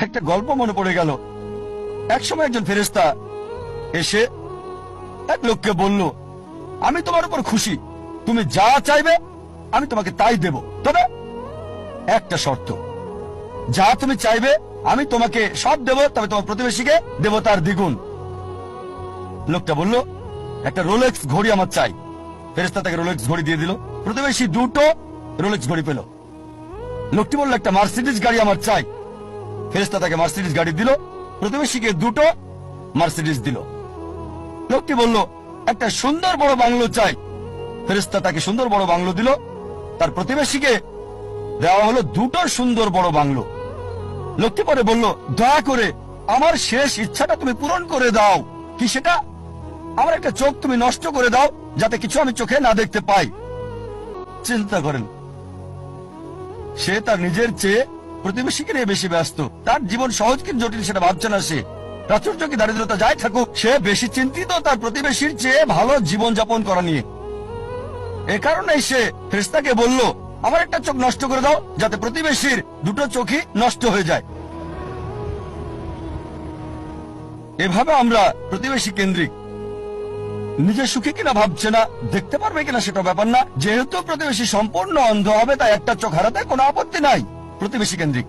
একটা গল্প মনে পড়ে গেল। একসময় একজন ফেরেশতা এসে এক লোককে বলল, আমি তোমার উপর খুশি, তুমি যা চাইবে আমি তোমাকে তাই দেব, তবে একটা শর্ত, যা তুমি চাইবে আমি তোমাকে সব দেব, তবে তোমার প্রতিবেশীকে দেব তার দ্বিগুণ। লোকটা বলল, একটা রোলেক্স ঘড়ি আমার চাই। ফেরেশতা তাকে রোলেক্স ঘড়ি দিয়ে দিল। প্রতিবেশী দুটো রোলেক্স ঘড়ি পেল। লোকটি বলল, একটা মার্সিডিজ গাড়ি আমার চাই। ফেরেশতা তাকে মার্সিডিজ গাড়ি দিল। প্রতিবেশীকে দুটো মার্সিডিজ দিল। লোকটি বলল, একটা সুন্দর বড় বাংলো চাই। ফেরেশতা তাকে সুন্দর বড় বাংলো দিল। তার প্রতিবেশীকে দেওয়া হলো দুটো সুন্দর বড় বাংলো। লোকটি পরে বলল, দয়া করে আমার শেষ ইচ্ছাটা তুমি পূরণ করে দাও। কি সেটা? আমার একটা চোখ তুমি নষ্ট করে দাও, যাতে কিছু আমি চোখে না দেখতে পাই। চিন্তা করেন, সে তার নিজের চেয়ে প্রতিবেশীকে নিয়ে বেশি ব্যস্ত। তার জীবন সহজ কি জটিল সেটা ভাবছে না সে। প্রাচুর্য কি দারিদ্রতা যাই থাকুক, সে বেশি চিন্তিত তার প্রতিবেশীর চেয়ে ভালো জীবন যাপন করা নিয়ে। এ কারণেই সে ফেরেশতাকে বলল, আমার একটা চোখ নষ্ট করে দাও, যাতে প্রতিবেশীর দুটো চোখই নষ্ট হয়ে যায়। এভাবে আমরা প্রতিবেশী কেন্দ্রিক। নিজে সুখী কিনা ভাবছে না, দেখতে পারবে কিনা সেটা ব্যাপার না। যেহেতু প্রতিবেশী সম্পূর্ণ অন্ধ হবে, তাই একটা চোখ হারাতে কোনো আপত্তি নাই। প্রতিবেশী কেন্দ্রিক।